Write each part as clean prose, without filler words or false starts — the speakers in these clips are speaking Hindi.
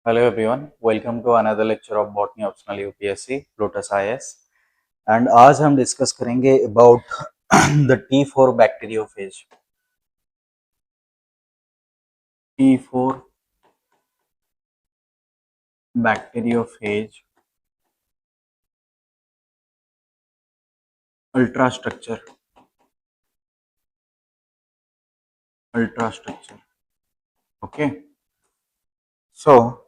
Hello everyone, welcome to another lecture of Botany Optional UPSC Lotus IS and आज हम डिस्कस करेंगे about the T4 bacteriophage. T4 bacteriophage ultrastructure. Okay, so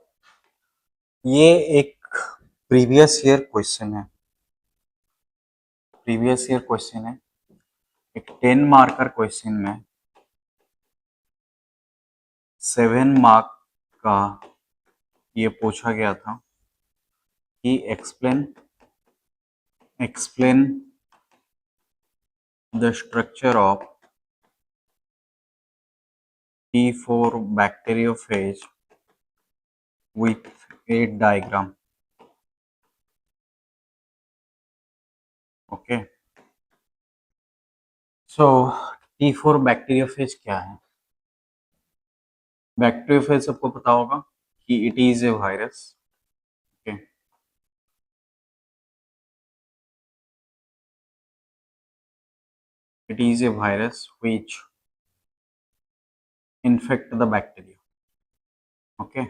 ये एक प्रीवियस ईयर क्वेश्चन है एक 10 मार्कर क्वेश्चन में 7 मार्क का ये पूछा गया था कि explain the structure of T4 bacteriophage with a diagram. Okay, so T4 bacteriophage क्या है? बैक्टीरियोफेज सबको पता होगा कि it is a virus. Okay, it is a virus which infect the bacteria. Okay,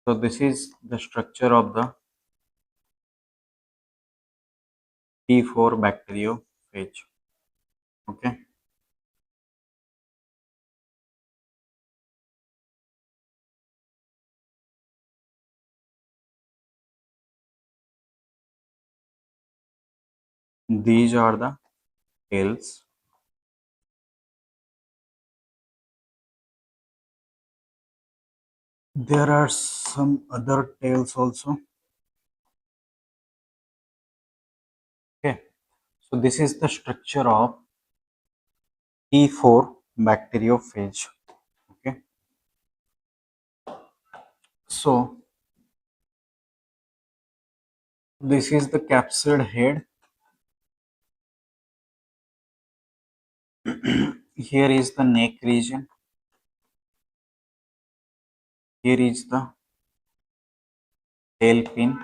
so this is the structure of the T4 bacteriophage. Okay, these are the tails. There are some other tails also. Okay, so this is the structure of T4 bacteriophage. Okay, so this is the capsid head. Here is the neck region. Here is the tail fin.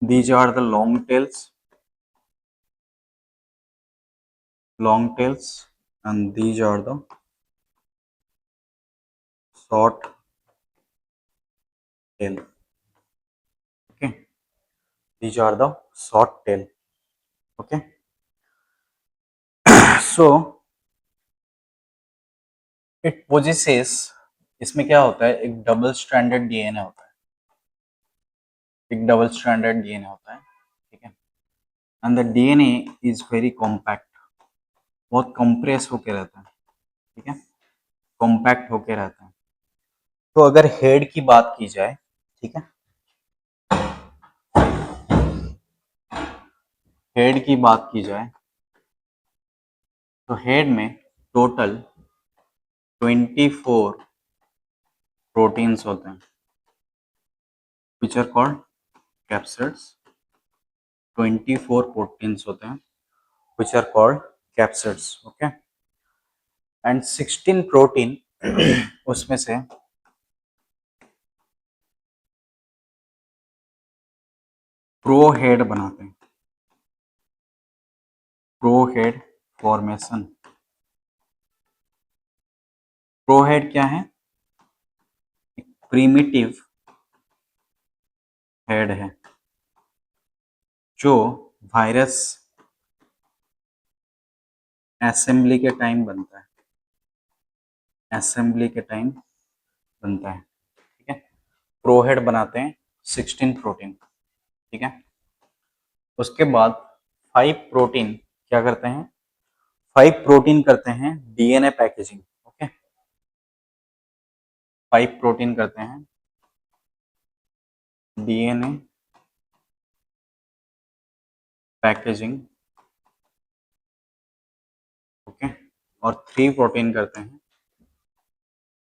These are the long tails, and these are the short tail. Okay, these are the short tail. Okay, so it possesses, इसमें क्या होता है, एक डबल स्ट्रैंडेड डीएनए होता है, ठीक है. And the DNA is very compact, बहुत कंप्रेस होके रहता है, ठीक है, कॉम्पैक्ट होके रहता है. तो अगर हेड की बात की जाए, ठीक है, हेड की बात की जाए तो हेड में टोटल 24 प्रोटीन्स होते हैं which are called capsids. 24 proteins होते हैं which are called capsids. Okay, and 16 protein उसमें से प्रोहेड बनाते हैं. प्रोहेड फॉर्मेशन. प्रोहेड क्या है? प्रीमिटिव हेड है जो वायरस असेंबली के टाइम बनता है, ठीक है. प्रोहेड बनाते हैं 16 प्रोटीन, ठीक है. उसके बाद 5 प्रोटीन क्या करते हैं? 5 प्रोटीन करते हैं डीएनए पैकेजिंग. ओके, 5 प्रोटीन करते हैं डीएनए पैकेजिंग. ओके, और 3 प्रोटीन करते हैं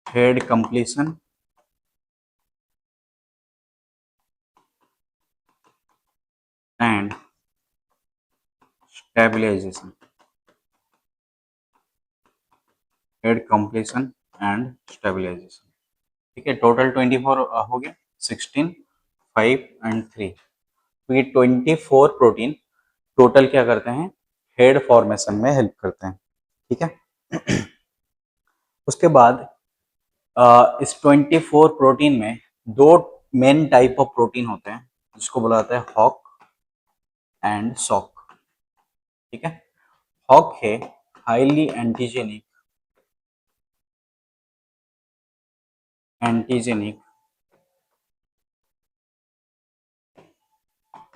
head completion and stabilization. Head completion and stabilization. ठीक है, टोटल 24 हो गया, 16, 5 एंड 3। तो ये 24 प्रोटीन टोटल क्या करते हैं, हेड फॉर्मेशन में हेल्प करते हैं। ठीक है। उसके बाद इस 24 प्रोटीन में दो मेन टाइप ऑफ प्रोटीन होते हैं, जिसको बोला जाता है हॉक एंड सॉक। ठीक है, हॉक है highly antigenic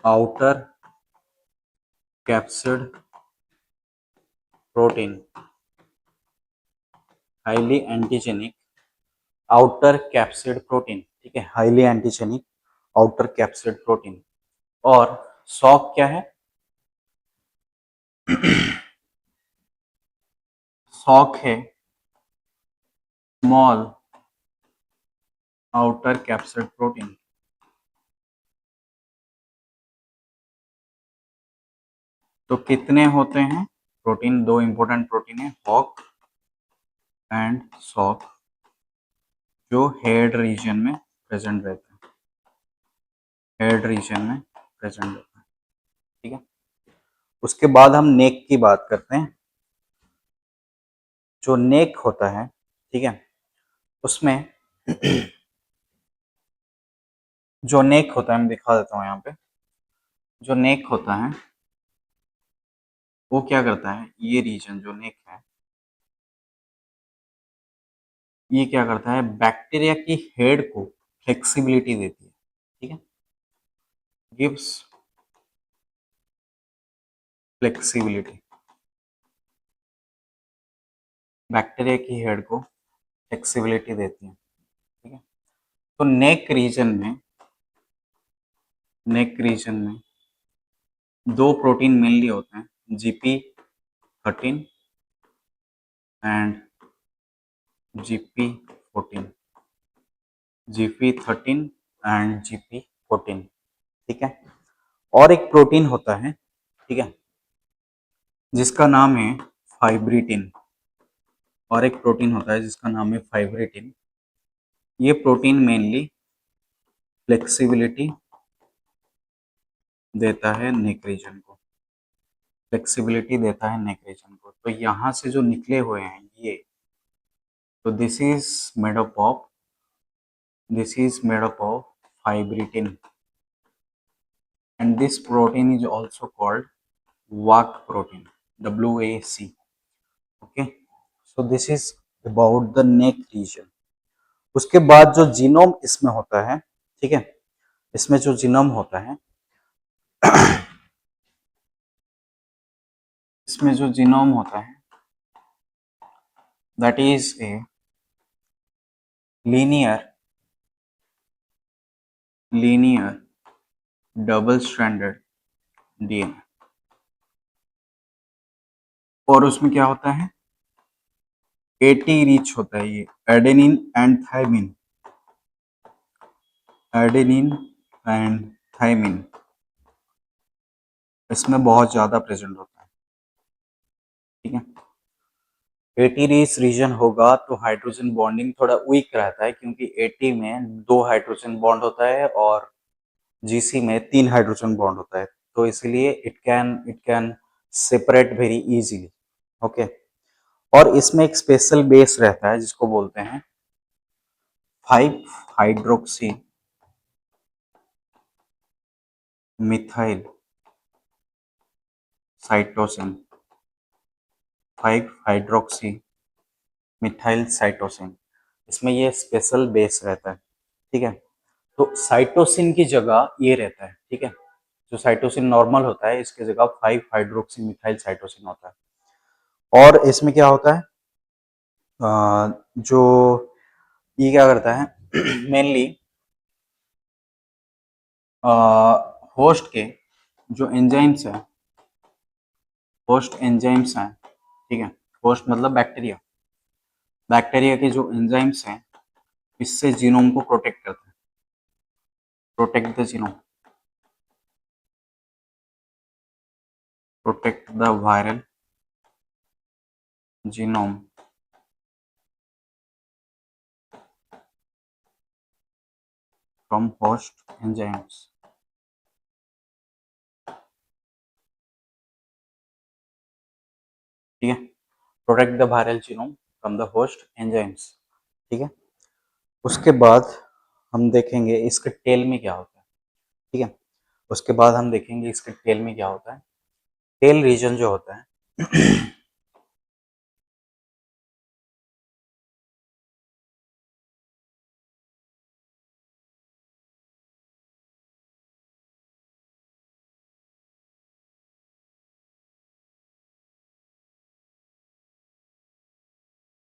outer capsid protein, highly antigenic outer capsid protein. ठीक है, highly antigenic outer capsid protein. और सॉक क्या है, सॉक है स्मॉल आउटर कैप्सिड प्रोटीन। तो कितने होते हैं प्रोटीन, दो इंपॉर्टेंट प्रोटीन है हॉक एंड सॉक, जो हेड रीजन में प्रेजेंट रहते हैं, हेड रीजन में प्रेजेंट रहते हैं। ठीक है, उसके बाद हम नेक की बात करते हैं। जो नेक होता है, ठीक है, उसमें जो नेक होता है, मैं दिखा देता हूँ यहाँ पे। जो नेक होता है वो क्या करता है, ये रीजन जो नेक है, ये क्या करता है, बैक्टीरिया की हेड को फ्लेक्सिबिलिटी देती है। ठीक है, गिव्स फ्लेक्सिबिलिटी, बैक्टीरिया की हेड को फ्लेक्सिबिलिटी देती है। ठीक है, तो नेक रीजन में दो प्रोटीन मेनली होते हैं, GP13 and GP14, GP13 and GP14। ठीक है, और एक प्रोटीन होता है, ठीक है, जिसका नाम है फाइब्रिटिन, और एक प्रोटीन होता है जिसका नाम है फाइब्रिटिन। ये प्रोटीन मेनली फ्लेक्सिबिलिटी देता है नेक रीजन को, फ्लेक्सिबिलिटी देता है नेक रीजन को। तो यहाँ से जो निकले हुए हैं ये, तो this is made up of fibritin, and this protein is also called WAC protein, WAC. Okay, so this is about the neck region. उसके बाद जो जीनोम इसमें होता है, ठीक है, इसमें जो जीनोम होता है, इसमें जो जीनोम होता है, that is a linear double stranded DNA. और उसमें क्या होता है, एटी रिच होता है, ये adenine and thymine, adenine and thymine इसमें बहुत ज्यादा प्रेजेंट होता है। ठीक है, एटी रिच रीजन होगा तो हाइड्रोजन बॉन्डिंग थोड़ा वीक रहता है, क्योंकि एटी में दो हाइड्रोजन बॉन्ड होता है और जीसी में तीन हाइड्रोजन बॉन्ड होता है, तो इसलिए it can separate very easily. Okay, और इसमें एक स्पेशल बेस रहता है जिसको बोलते हैं 5 hydroxy methyl cytosine, 5 hydroxy methyl cytosine, इसमें ये स्पेशल बेस रहता है। ठीक है, तो साइटोसिन की जगह ये रहता है। ठीक है, जो साइटोसिन नॉर्मल होता है इसकी जगह 5 हाइड्रोक्सी मिथाइल साइटोसिन होता है। और इसमें क्या होता है, जो ये क्या करता है मेनली होस्ट के जो एंजाइम्स है, होस्ट एंजाइम्स हैं, ठीक है, होस्ट मतलब बैक्टीरिया, बैक्टीरिया के जो एंजाइम्स हैं इससे जीनोम को प्रोटेक्ट करते हैं, protect the genome, protect the viral genome from host enzymes. ठीक है, protect the viral genome from the host enzymes. ठीक है, उसके बाद हम देखेंगे इसके टेल में क्या होता है। ठीक है, उसके बाद हम देखेंगे इसके टेल में क्या होता है। टेल रीजन जो होता है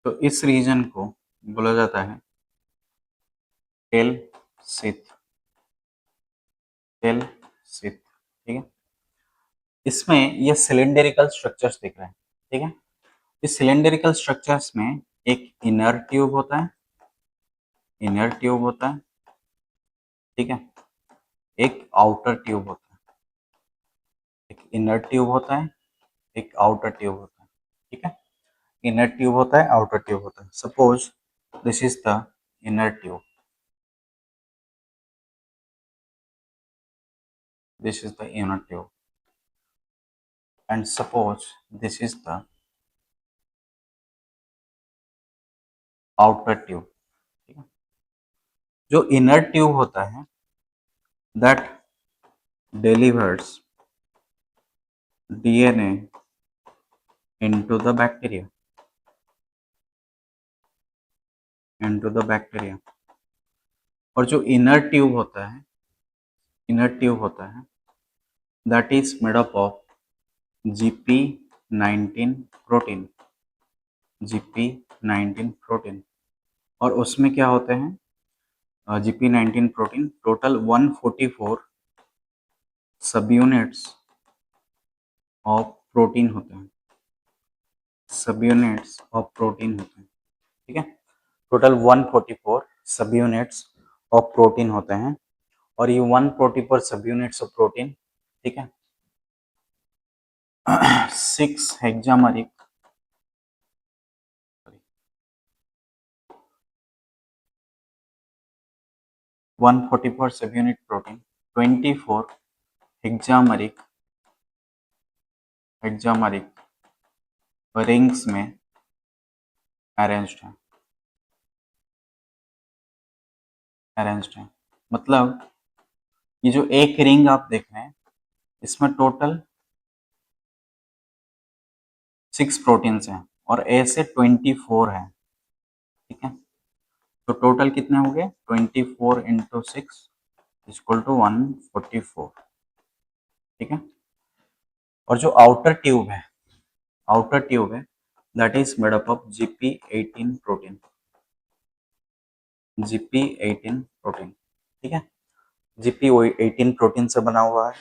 तो इस रीजन को बोला जाता है टेल सिथ। टेल सिथ, ठीक है। इसमें ये सिलेंडरिकल स्ट्रक्चर्स दिख रहे हैं। ठीक है, इस सिलेंडरिकल स्ट्रक्चर्स में एक इनर ट्यूब होता है, इनर ट्यूब होता है, ठीक है, एक आउटर ट्यूब होता है, एक इनर ट्यूब होता है, एक आउटर ट्यूब होता है। ठीक है, इनर ट्यूब होता है, आउटर ट्यूब होता है। Suppose this is the inner tube, this is the inner tube, and suppose this is the outer tube। ठीक है, जो इनर ट्यूब होता है that delivers DNA into the bacteria, into the bacteria। और जो इनर ट्यूब होता है, इनर ट्यूब होता है that is made up of GP19 protein, GP19 protein. और उसमें क्या होते हैं, GP19 प्रोटीन टोटल 144 सब यूनिट्स ऑफ प्रोटीन होते हैं, सब यूनिट्स ऑफ प्रोटीन होते हैं। ठीक है, टोटल 144 सब यूनिट्स ऑफ प्रोटीन होते हैं। और ये 144 सब यूनिट्स ऑफ प्रोटीन, ठीक है, 6 हेक्सामेरिक 144 सब यूनिट प्रोटीन 24 हेक्सामेरिक हेक्सामेरिक रिंग्स में अरेंज्ड है, अरेंज्ड है। मतलब ये जो एक रिंग आप देख रहे हैं इसमें टोटल 6 प्रोटीन्स हैं और ऐसे 24 हैं। ठीक है, तो टोटल कितने हो गए, 24 इंटू 6 इक्वल टू 144। ठीक है, और जो आउटर ट्यूब है, आउटर ट्यूब है that is made up of GP18 protein, GP18 protein. ठीक है, GP18 प्रोटीन से बना हुआ है।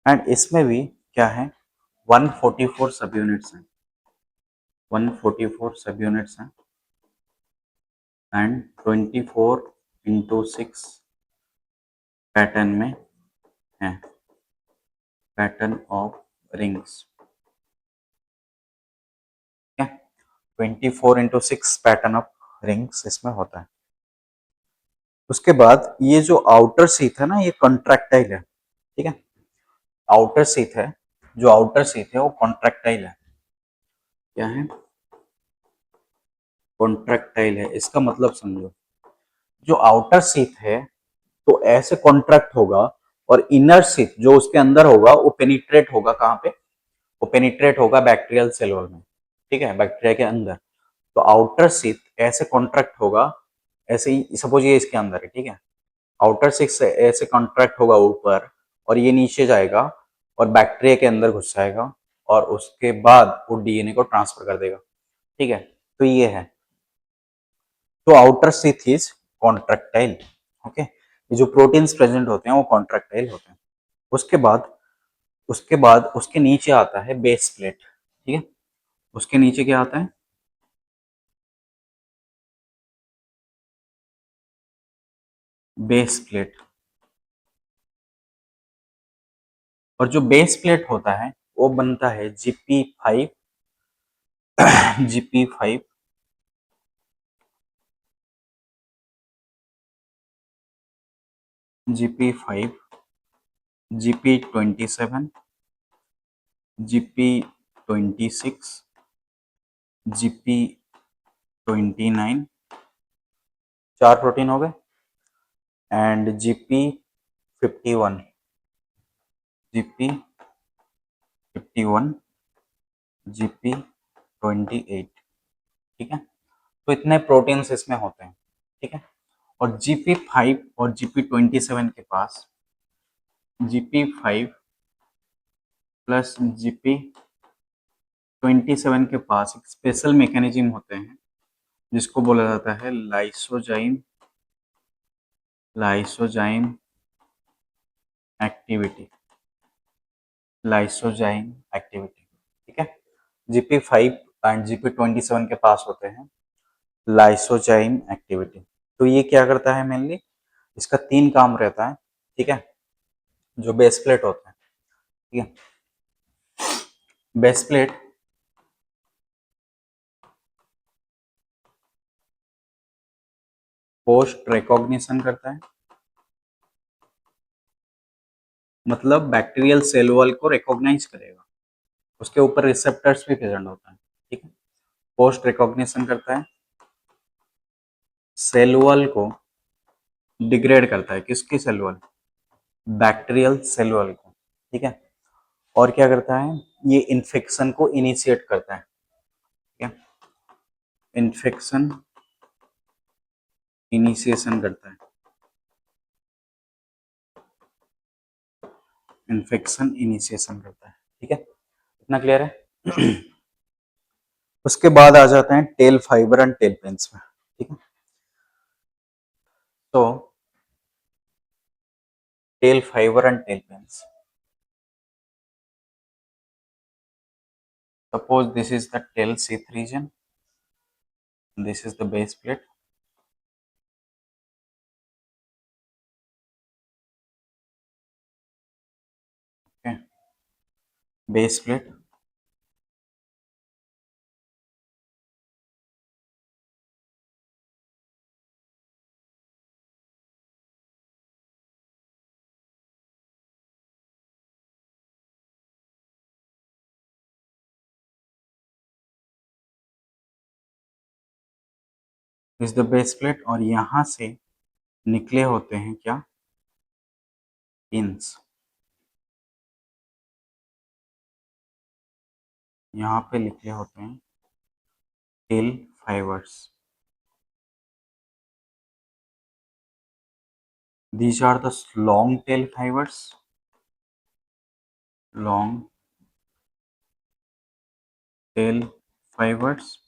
एंड इसमें भी क्या है, 144 सब यूनिट्स हैं, 144 सब यूनिट्स हैं एंड 24 इंटू 6 पैटर्न में है, pattern of rings. 24 into 6 pattern of rings इसमें होता है। उसके बाद ये जो आउटर शीथ है ना, ये कॉन्ट्रैक्टाइल है। ठीक है, आउटर शीथ है, जो आउटर शीथ है वो कॉन्ट्रैक्टाइल है। क्या है, कॉन्ट्रैक्टाइल है। इसका मतलब समझो, जो आउटर शीथ है तो ऐसे कॉन्ट्रैक्ट होगा और इनर शीथ जो उसके अंदर होगा वो पेनिट्रेट होगा। कहाँ पे, वो पेनिट्रेट होगा बैक्टीरियल सेल वॉल में। ठीक है, बैक्टीरिया के अंदर। तो आउटर शीथ ऐसे कॉन्ट्रैक्ट होगा, ऐसे ही सपोज ये इसके अंदर है। ठीक है, आउटर सिक्स ऐसे कॉन्ट्रैक्ट होगा ऊपर और ये नीचे जाएगा और बैक्टीरिया के अंदर घुस जाएगा और उसके बाद वो डीएनए को ट्रांसफर कर देगा। ठीक है, तो ये है, तो outer sheath is contractile. Okay, ये जो प्रोटीन्स प्रेजेंट होते हैं वो कॉन्ट्रैक्टाइल होते हैं। उसके बाद, उसके बाद उसके नीचे आता है बेस प्लेट। ठीक है, उसके नीचे क्या आता है, बेस प्लेट। और जो बेस प्लेट होता है वो बनता है GP5, GP5 GP5, GP27, GP26, GP29, 4 protein हो गए, एंड GP51, GP51, GP28, ठीक है। तो इतने प्रोटीन्स इसमें होते हैं, ठीक है। और GP5 और GP27 के पास GP5 प्लस GP27 के पास एक स्पेशल मैकेनिज्म होते हैं जिसको बोला जाता है लाइसोजाइम एक्टिविटी, लाइसोजाइम एक्टिविटी, ठीक है। GP5 एंड GP27 के पास होते हैं लाइसोजाइम एक्टिविटी। तो ये क्या करता है मेनली, इसका 3 काम रहता है, ठीक है। जो बेस प्लेट होता है, ठीक है, बेस प्लेट पोस्ट रिकॉग्निशन करता है, मतलब बैक्टीरियल सेल वॉल को रिकॉग्नाइज करेगा, उसके ऊपर रिसेप्टर्स भी प्रेजेंट होता है, ठीक है। पोस्ट रिकॉग्निशन करता है, सेल वॉल को डिग्रेड करता है, किसकी cell wall, bacterial cell wall को, ठीक है। और क्या करता है, ये इन्फेक्शन को इनिशिएट करता है, ठीक है, इन्फेक्शन इनिशिएशन करता है, इन्फेक्शन इनिशिएशन करता है, ठीक है। इतना क्लियर है। उसके बाद आ जाते हैं tail fibre and tail pins में, ठीक है। तो tail fibre and tail pins, suppose this is the tail sheath region, this is the base plate, okay, base plate, is the base plate, और यहां से निकले होते हैं क्या, पिंस, यहाँ पे निकले होते हैं tell fibres, these are the long tail fibers, long tail fibers,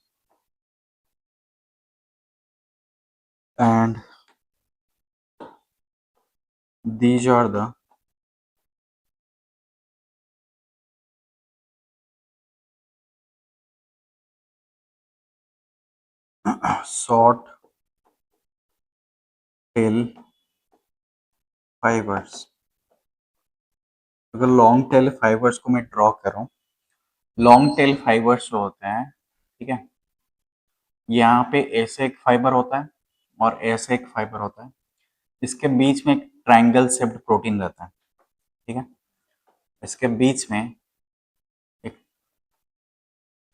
and these are the short tail fibers। अगर लॉन्ग टेल फाइबर्स को मैं ड्रॉ करूं, लॉन्ग टेल फाइबर्स जो होते हैं, ठीक है, यहाँ पे ऐसे एक फाइबर होता है और ऐसे एक फाइबर होता है, इसके बीच में एक ट्रायंगल शेप्ड प्रोटीन रहता है, ठीक है, इसके बीच में एक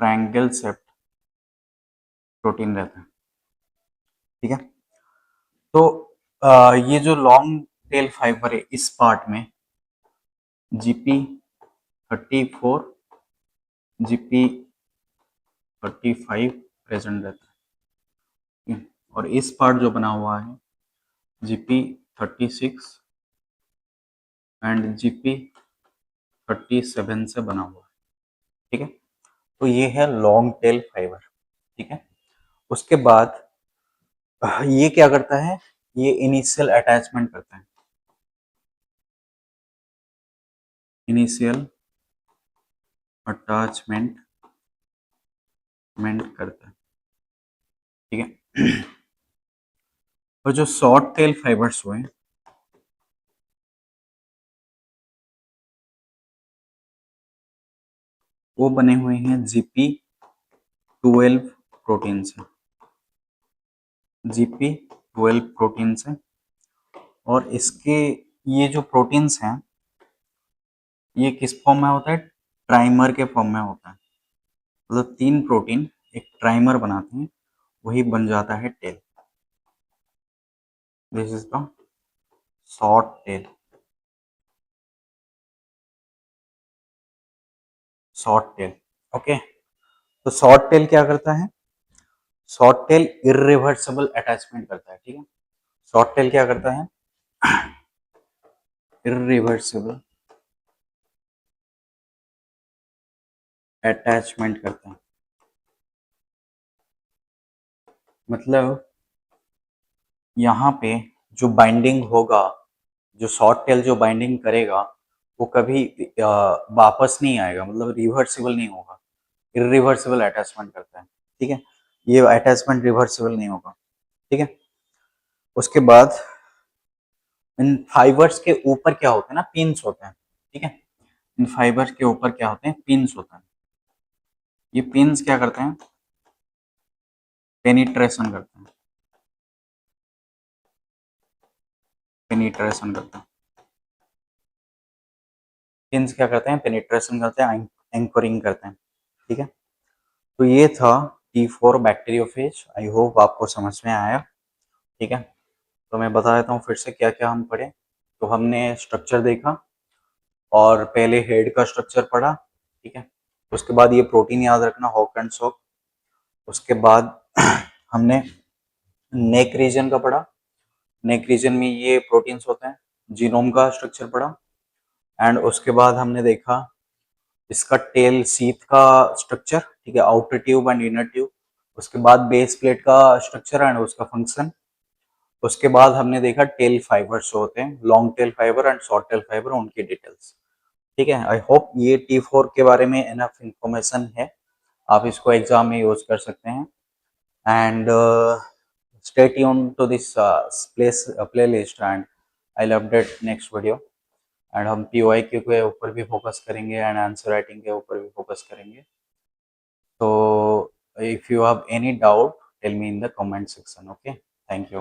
ट्रायंगल शेप्ड प्रोटीन रहता है, ठीक है। तो ये जो लॉन्ग टेल फाइबर है, इस पार्ट में GP34, GP35 प्रेजेंट रहता है, ठीक है? और इस पार्ट जो बना हुआ है GP36 एंड GP37 से बना हुआ है, ठीक है। तो ये है लॉन्ग टेल फाइबर, ठीक है। उसके बाद ये क्या करता है, ये इनिशियल अटैचमेंट करता है, इनिशियल अटैचमेंट करता है, ठीक है। और जो शॉर्ट टेल फाइबर्स हुए, वो बने हुए हैं GP12 प्रोटीन से, GP12 प्रोटीन से, और इसके ये जो प्रोटीन्स हैं ये किस फॉर्म में होता है, ट्राइमर के फॉर्म में होता है। मतलब 3 प्रोटीन एक ट्राइमर बनाते हैं, वही बन जाता है tail. This is the short tail. Short tail, okay. तो शॉर्ट टेल क्या करता है, शॉर्ट टेल इरिवर्सिबल अटैचमेंट करता है, ठीक है। शॉर्ट टेल क्या करता है, इरिवर्सिबल अटैचमेंट करता है। मतलब यहाँ पे जो बाइंडिंग होगा, जो शॉर्ट टेल जो बाइंडिंग करेगा वो कभी वापस नहीं आएगा, मतलब रिवर्सिबल नहीं होगा। इरिवर्सिबल अटैचमेंट करता है, ठीक है। ये अटैचमेंट रिवर्सिबल नहीं होगा, ठीक है। उसके बाद इन फाइबर्स के ऊपर क्या होते हैं ना, पिन्स होते हैं, ठीक है। इन फाइबर्स के ऊपर क्या होते हैं, पिन्स होते हैं। ये पिन्स क्या करते हैं, पेनिट्रेशन करते हैं, पेनिट्रेशन करते हैं। पिन्स क्या करते हैं, पेनिट्रेशन करते हैं, एंकरिंग करते हैं, ठीक है। तो ये था T4 बैक्टीरियोफेज। आई होप आपको समझ में आया, ठीक है। तो मैं बता देता हूँ फिर से क्या क्या हम पढ़े। तो हमने स्ट्रक्चर देखा और पहले हेड का स्ट्रक्चर पढ़ा, ठीक है। उसके बाद ये प्रोटीन याद रखना, हॉक एंड सॉक। उसके बाद हमने नेक रीजन का पढ़ा, नेक रीजन में ये प्रोटीन्स होते हैं। जीनोम का स्ट्रक्चर पढ़ा एंड उसके बाद हमने देखा इसका टेल सीथ का स्ट्रक्चर, ठीक है, outer tube and inner tube. उसके बाद बेस प्लेट का स्ट्रक्चर एंड उसका फंक्शन। उसके बाद हमने देखा टेल फाइबर्स जो होते हैं, long tail fibre and short tail fibre, उनकी डिटेल्स, ठीक है। आई होप ये T4 के बारे में इनफ इंफॉर्मेशन है, आप इसको एग्जाम में यूज कर सकते हैं। And stay tuned to this playlist and I'll update next video। And हम PYQ के ऊपर भी फोकस करेंगे एंड आंसर राइटिंग के ऊपर भी फोकस करेंगे। तो if you have any doubt tell me in the comment section, okay. Thank you.